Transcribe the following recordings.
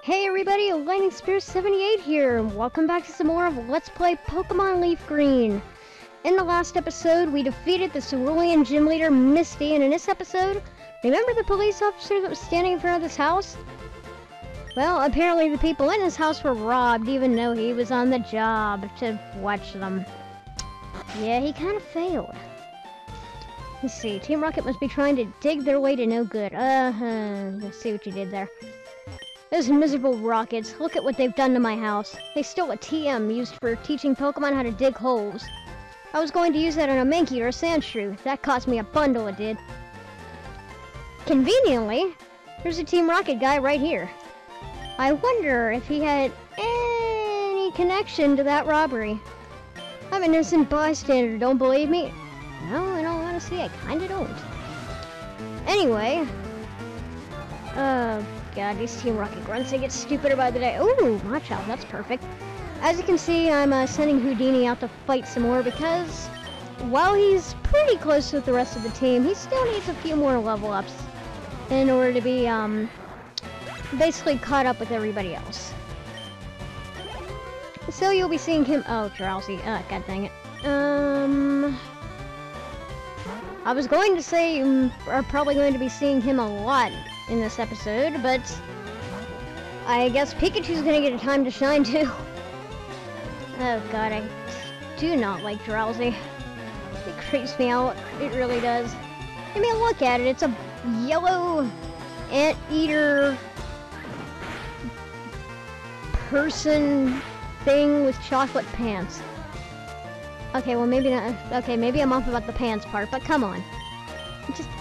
Hey everybody, Lightning Spear 78 here, and welcome back to some more of Let's Play Pokemon Leaf Green. In the last episode, we defeated the Cerulean gym leader, Misty, and in this episode, remember the police officer that was standing in front of this house? Well, apparently the people in his house were robbed, even though he was on the job to watch them. Yeah, he kind of failed. Let's see, Team Rocket must be trying to dig their way to no good. Let's see what you did there. Those miserable Rockets, look at what they've done to my house. They stole a TM used for teaching Pokemon how to dig holes. I was going to use that on a Mankey or a Sandshrew. That cost me a bundle, it did. Conveniently, there's a Team Rocket guy right here. I wonder if he had any connection to that robbery. I'm an innocent bystander, don't believe me? No, in all honesty, I kinda don't. Anyway, God, these Team Rocket grunts, they get stupider by the day. Ooh, watch out, that's perfect. As you can see, I'm sending Houdini out to fight some more because while he's pretty close with the rest of the team, he still needs a few more level ups in order to be, basically caught up with everybody else. So you'll be seeing him— oh, Drowsy, god dang it. I was going to say you are probably going to be seeing him a lot in this episode, but I guess Pikachu's gonna get a time to shine too. Oh god, I do not like Drowsy. It creeps me out, it really does. I mean, look at it, it's a yellow anteater person thing with chocolate pants. Okay, well maybe not. Okay, maybe I'm off about the pants part, but come on.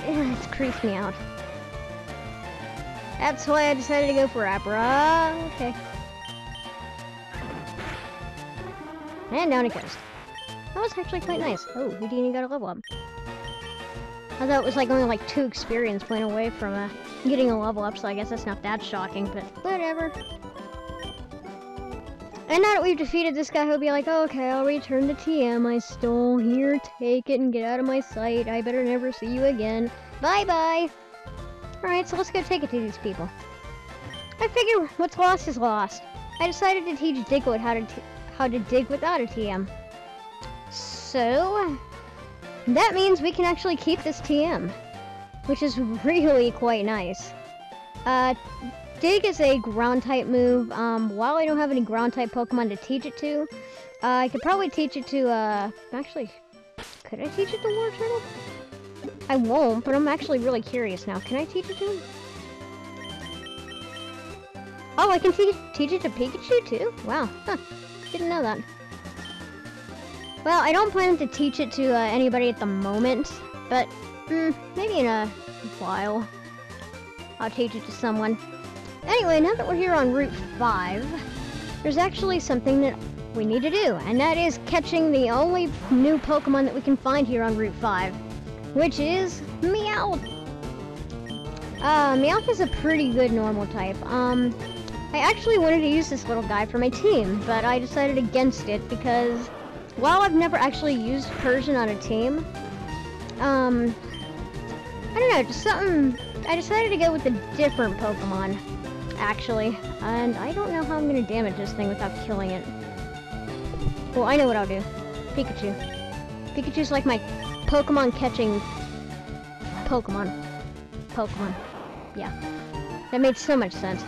It creeps me out. That's why I decided to go for Abra. Okay. And down it goes. That was actually quite nice. Oh, Houdini got a level up. I thought it was like only like 2 experience point away from getting a level up, so I guess that's not that shocking, but whatever. And now that we've defeated this guy, he'll be like, oh, okay, I'll return the TM I stole. Here, take it and get out of my sight. I better never see you again. Bye-bye! Alright, so let's go take it to these people. I figure what's lost is lost. I decided to teach Diglett how to dig without a TM. So that means we can actually keep this TM, which is really quite nice. Dig is a ground-type move. While I don't have any ground-type Pokemon to teach it to, I could probably teach it to, actually, could I teach it to Wartortle? I won't, but I'm actually really curious now. Can I teach it to him? Oh, I can teach it to Pikachu, too? Wow. Huh. Didn't know that. Well, I don't plan to teach it to anybody at the moment, but maybe in a while I'll teach it to someone. Anyway, now that we're here on Route 5, there's actually something that we need to do, and that is catching the only new Pokemon that we can find here on Route 5, which is Meowth. Meowth is a pretty good normal type. I actually wanted to use this little guy for my team, but I decided against it because while I've never actually used Persian on a team, I don't know, just something— I decided to go with a different Pokemon, actually, and I don't know how I'm going to damage this thing without killing it. Well, I know what I'll do. Pikachu. Pikachu's like my Pokemon catching Pokemon. Yeah. That made so much sense.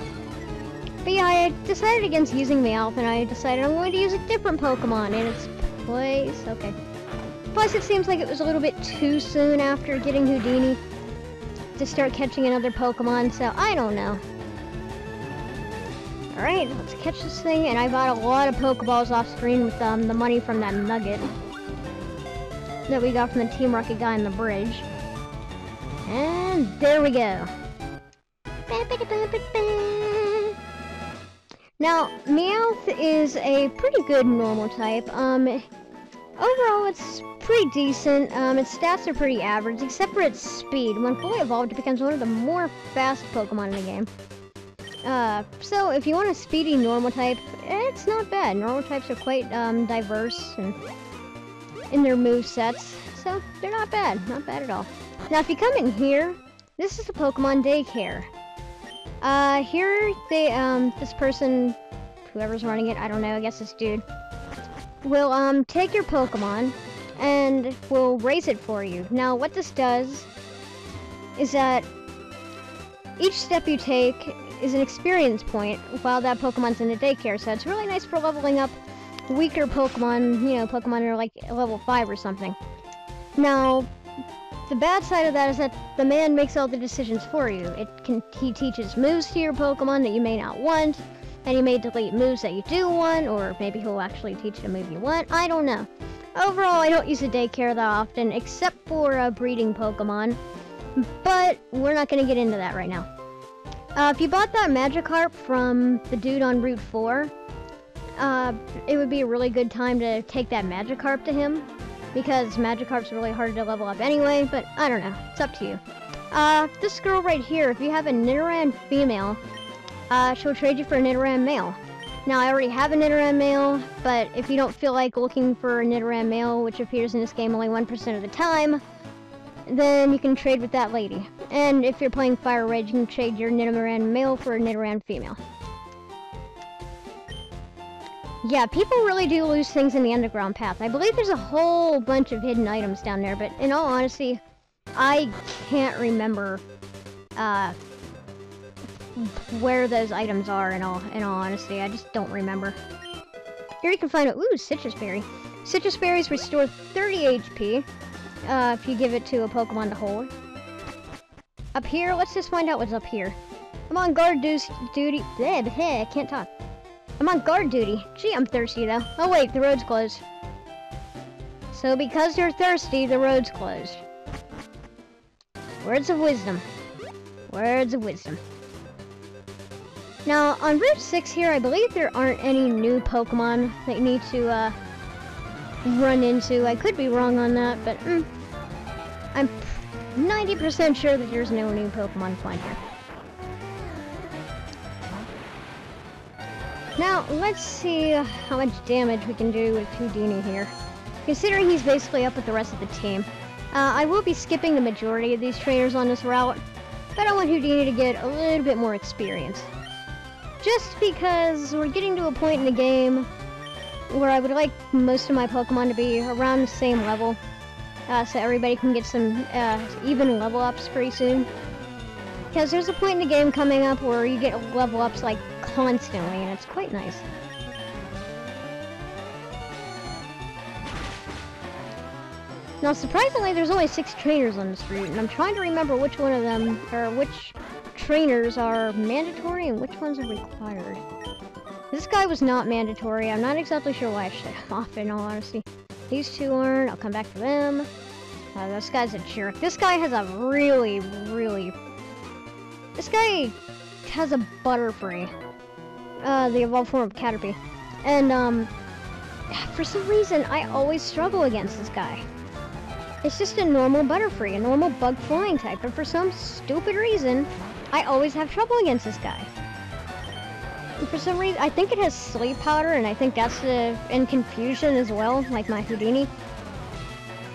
But yeah, I decided against using Meowth, and I decided I'm going to use a different Pokemon in its place. Okay. Plus, it seems like it was a little bit too soon after getting Houdini to start catching another Pokemon, so I don't know. Alright, let's catch this thing, and I bought a lot of Pokeballs off screen with the money from that nugget that we got from the Team Rocket guy on the bridge. And there we go. Now, Meowth is a pretty good normal type. Overall, it's pretty decent. Its stats are pretty average, except for its speed. When fully evolved, it becomes one of the more fast Pokemon in the game. So if you want a speedy normal type, it's not bad. Normal types are quite diverse and in their movesets, so they're not bad. Not bad at all. Now, if you come in here, this is the Pokemon Daycare. Here they, this person, whoever's running it, I don't know, I guess this dude, will, take your Pokemon and will raise it for you. Now, what this does is that each step you take is an experience point while that Pokemon's in the daycare, so it's really nice for leveling up weaker Pokemon, you know, Pokemon that are like level 5 or something. Now, the bad side of that is that the man makes all the decisions for you. He teaches moves to your Pokemon that you may not want, and he may delete moves that you do want, or maybe he'll actually teach a move you want. I don't know. Overall, I don't use the daycare that often, except for breeding Pokemon, but we're not going to get into that right now. If you bought that Magikarp from the dude on Route 4, it would be a really good time to take that Magikarp to him, because Magikarp's really hard to level up anyway, but I don't know. It's up to you. This girl right here, if you have a Nidoran female, she'll trade you for a Nidoran male. Now, I already have a Nidoran male, but if you don't feel like looking for a Nidoran male, which appears in this game only 1% of the time, then you can trade with that lady. And if you're playing Fire Red, you can trade your Nidoran male for a Nidoran female. Yeah, people really do lose things in the underground path. I believe there's a whole bunch of hidden items down there, but in all honesty, I can't remember where those items are in all honesty. I just don't remember. Here you can find a Citrus Berry. Citrus Berries restore 30 HP if you give it to a Pokemon to hold. Up here, let's just find out what's up here. I'm on guard duty. I can't talk. I'm on guard duty. Gee, I'm thirsty though. Oh wait, the road's closed. So because you're thirsty, the road's closed. Words of wisdom. Words of wisdom. Now, on Route 6 here, I believe there aren't any new Pokemon that you need to run into. I could be wrong on that, but I'm 90% sure that there's no new Pokemon to find here. Now, let's see how much damage we can do with Houdini here, considering he's basically up with the rest of the team. I will be skipping the majority of these trainers on this route, but I want Houdini to get a little bit more experience. Just because we're getting to a point in the game where I would like most of my Pokemon to be around the same level, so everybody can get some even level ups pretty soon. Because there's a point in the game coming up where you get level ups like constantly, and it's quite nice. Now, surprisingly, there's only 6 trainers on this route, and I'm trying to remember which one of them, or which trainers are mandatory and which ones are required. This guy was not mandatory. I'm not exactly sure why I shut him off, in all honesty. These 2 aren't. I'll come back to them. This guy's a jerk. This guy has a really... This guy has a Butterfree. The evolved form of Caterpie. And, for some reason, I always struggle against this guy. It's just a normal Butterfree, a normal bug flying type, but for some stupid reason, I always have trouble against this guy. And for some reason, I think it has Sleep Powder, and I think that's in Confusion as well, like my Houdini.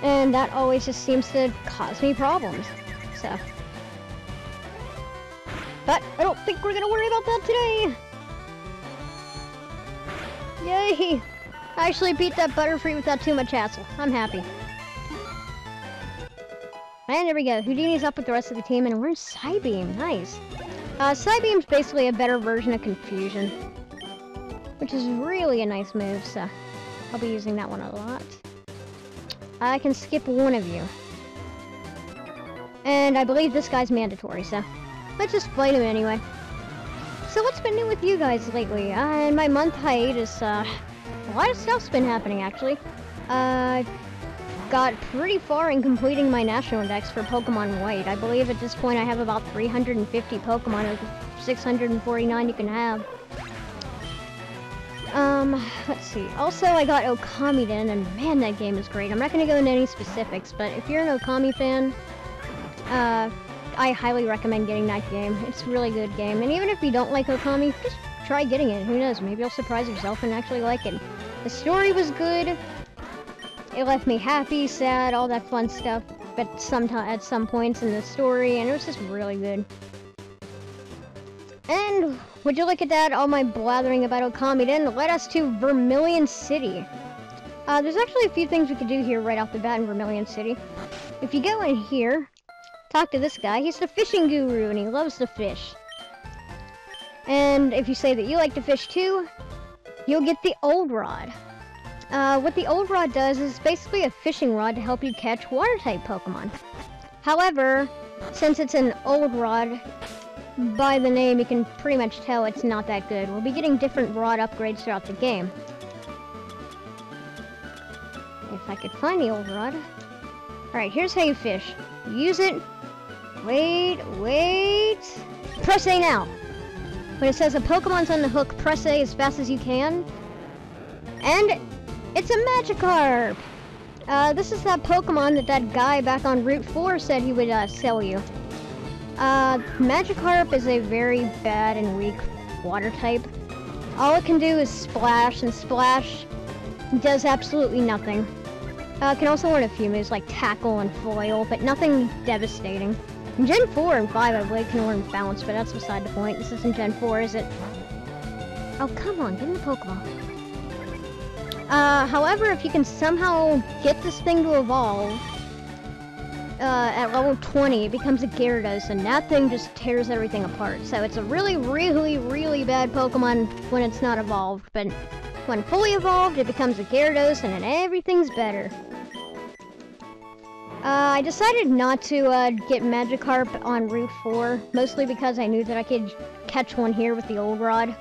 And that always just seems to cause me problems, so. But I don't think we're gonna worry about that today! Yay! I actually beat that Butterfree without too much hassle. I'm happy. And there we go. Houdini's up with the rest of the team, and we're in Psybeam. Nice. Psybeam's basically a better version of Confusion, which is really a nice move, so I'll be using that one a lot. I can skip one of you. And I believe this guy's mandatory, so let's just fight him anyway. So what's been new with you guys lately? In my month hiatus, a lot of stuff's been happening, actually. Got pretty far in completing my national dex for Pokemon White. I believe at this point I have about 350 Pokemon of 649 you can have. Let's see. Also, I got Okamiden, and man, that game is great. I'm not going to go into any specifics, but if you're an Okami fan, I highly recommend getting that game. It's a really good game, and even if you don't like Okami, just try getting it. Who knows? Maybe you'll surprise yourself and actually like it. The story was good. It left me happy, sad, all that fun stuff at some points in the story, and it was just really good. And would you look at that, all my blathering about Okami then led us to Vermilion City. There's actually a few things we could do here right off the bat in Vermilion City. If you go in here, talk to this guy, he's the fishing guru and he loves to fish. And if you say that you like to fish too, you'll get the old rod. What the old rod does is basically a fishing rod to help you catch water-type Pokemon. However, since it's an old rod, by the name you can pretty much tell it's not that good. We'll be getting different rod upgrades throughout the game. If I could find the old rod. Alright, here's how you fish. Use it. Wait. Press A now. When it says a Pokemon's on the hook, press A as fast as you can. And it's a Magikarp! This is that Pokemon that guy back on Route 4 said he would sell you. Magikarp is a very bad and weak water type. All it can do is splash, and splash does absolutely nothing. It can also learn a few moves like tackle and foil, but nothing devastating. In Gen 4 and 5 I believe can learn bounce, but that's beside the point. This isn't Gen 4, is it? Oh, come on, give me the Pokeball. However, if you can somehow get this thing to evolve, at level 20, it becomes a Gyarados, and that thing just tears everything apart. So it's a really, really, really bad Pokemon when it's not evolved, but when fully evolved, it becomes a Gyarados, and then everything's better. I decided not to get Magikarp on Route 4, mostly because I knew that I could catch one here with the old rod.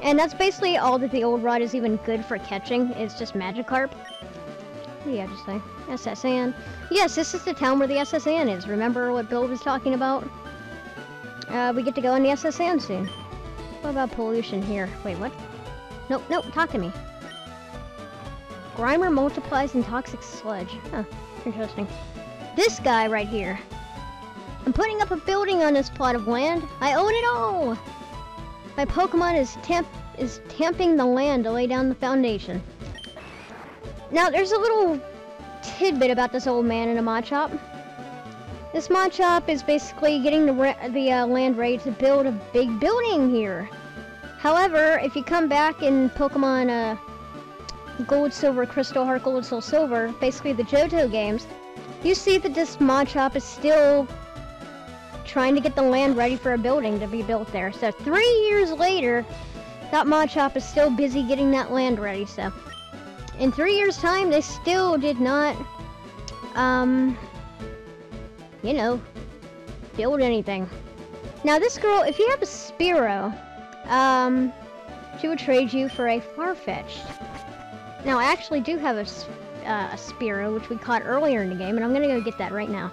And that's basically all that the old rod is even good for catching, is just Magikarp. What do you have to say? SS Anne. Yes, this is the town where the SS Anne is. Remember what Bill was talking about? We get to go in the SS Anne soon. What about pollution here? Wait, what? Nope, talk to me. Grimer multiplies in toxic sludge. Huh, interesting. This guy right here. I'm putting up a building on this plot of land. I own it all! My Pokemon is tamping the land to lay down the foundation. Now, there's a little tidbit about this old man in a Machop. This Machop is basically getting the land ready to build a big building here. However, if you come back in Pokemon Gold, Silver, Crystal, Heart Gold, Soul Silver, basically the Johto games, you see that this Machop is still trying to get the land ready for a building to be built there. So 3 years later, that Machop is still busy getting that land ready, so in 3 years' time, they still did not, you know, build anything. Now this girl, if you have a Spearow, she would trade you for a Farfetch'd. Now I actually do have a Spearow, which we caught earlier in the game, and I'm gonna go get that right now.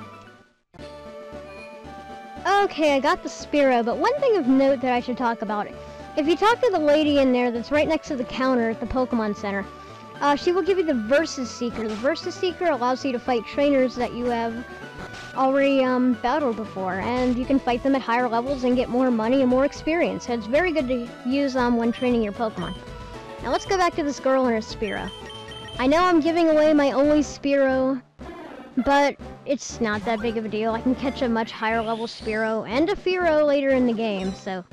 Okay, I got the Spearow, but one thing of note that I should talk about, if you talk to the lady in there that's right next to the counter at the Pokemon Center, she will give you the Versus Seeker. The Versus Seeker allows you to fight trainers that you have already battled before, and you can fight them at higher levels and get more money and more experience. So it's very good to use when training your Pokemon. Now let's go back to this girl and her Spearow. I know I'm giving away my only Spearow, but it's not that big of a deal. I can catch a much higher level Spearow and a Fearow later in the game, so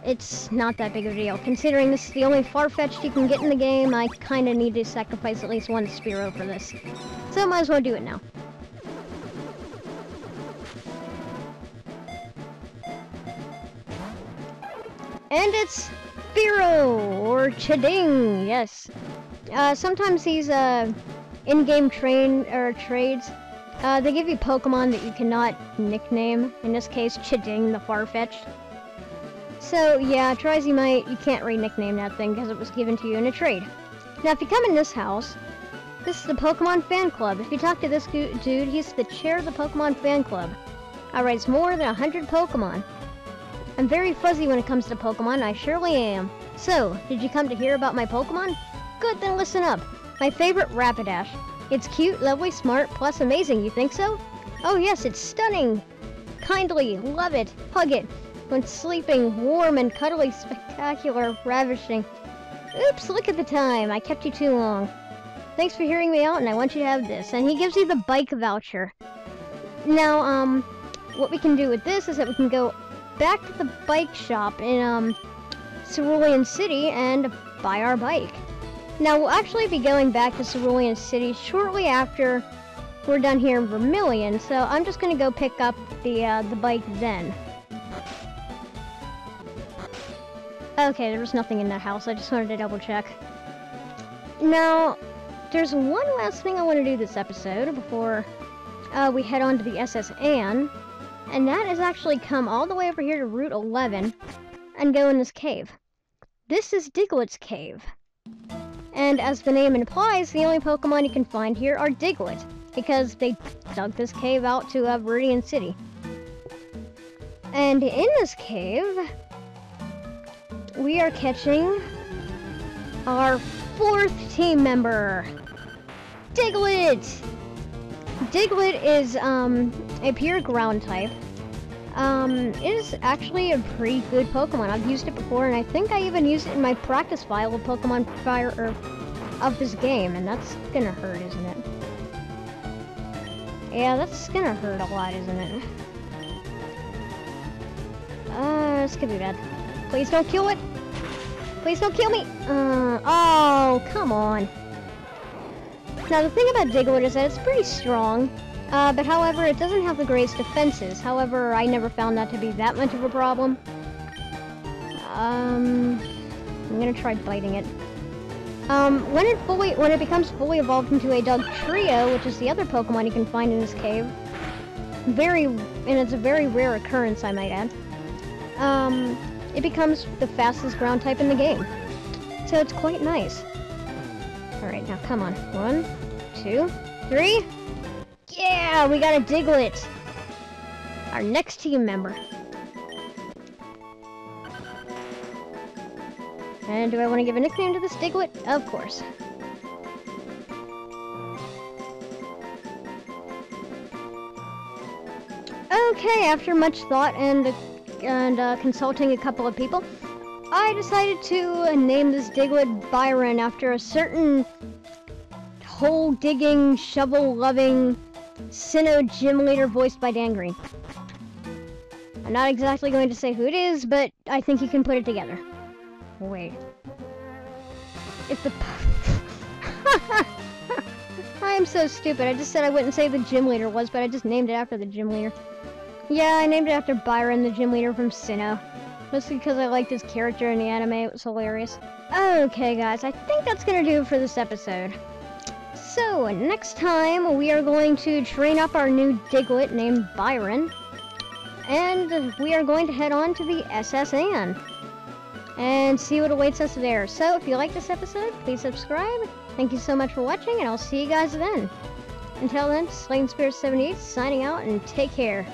it's not that big of a deal. Considering this is the only Farfetch'd you can get in the game, I kind of need to sacrifice at least one Spearow for this. So I might as well do it now. And it's Fearow, or Chiding, yes. Sometimes these in-game trades, they give you Pokemon that you cannot nickname. In this case, Chiding the Farfetch'd. So yeah, try as you might, you can't re-nickname that thing because it was given to you in a trade. Now if you come in this house, this is the Pokemon Fan Club. If you talk to this dude, he's the chair of the Pokemon Fan Club. I raise more than 100 Pokemon. I'm very fuzzy when it comes to Pokemon, I surely am. So, did you come to hear about my Pokemon? Good, then listen up. My favorite, Rapidash. It's cute, lovely, smart, plus amazing, you think so? Oh yes, it's stunning! Kindly, love it, hug it. When sleeping, warm and cuddly, spectacular, ravishing. Oops, look at the time, I kept you too long. Thanks for hearing me out, and I want you to have this. And he gives you the bike voucher. Now, what we can do with this is that we can go back to the bike shop in Cerulean City and buy our bike. Now we'll actually be going back to Cerulean City shortly after we're done here in Vermilion, so I'm just gonna go pick up the bike then. Okay, there was nothing in that house. I just wanted to double check. Now, there's one last thing I want to do this episode before we head on to the SS Anne, and that is actually come all the way over here to Route 11 and go in this cave. This is Diglett's cave. And as the name implies, the only Pokemon you can find here are Diglett, because they dug this cave out to Vermilion City. And in this cave, we are catching our 4th team member, Diglett! Diglett is a pure ground type. It is actually a pretty good Pokemon. I've used it before, and I think I even used it in my practice file of Pokemon Fire of this game, and that's gonna hurt, isn't it? Yeah, that's gonna hurt a lot, isn't it? This could be bad. Please don't kill it! Please don't kill me! Oh, come on. Now, the thing about Diglett is that it's pretty strong, but however, it doesn't have the greatest defenses. However, I never found that to be that much of a problem. I'm gonna try biting it. When it becomes fully evolved into a Dugtrio, which is the other Pokemon you can find in this cave, and it's a very rare occurrence, I might add, it becomes the fastest ground type in the game. So it's quite nice. Alright, now come on. 1, 2, 3. Yeah, we got a Diglett! Our next team member. And do I want to give a nickname to this Diglett? Of course. Okay, after much thought and consulting a couple of people, I decided to name this Diglett Byron after a certain hole-digging, shovel-loving Sinnoh gym leader voiced by Dan Green. I'm not exactly going to say who it is, but I think you can put it together. Wait. If the... I am so stupid. I just said I wouldn't say the gym leader was, but I just named it after the gym leader. Yeah, I named it after Byron, the gym leader from Sinnoh. Mostly because I liked his character in the anime. It was hilarious. Okay, guys, I think that's gonna do it for this episode. So, next time, we are going to train up our new Diglett named Byron. And we are going to head on to the SS Anne and see what awaits us there. So, if you like this episode, please subscribe. Thank you so much for watching, and I'll see you guys then. Until then, Slaying Spirit 78 signing out, and take care.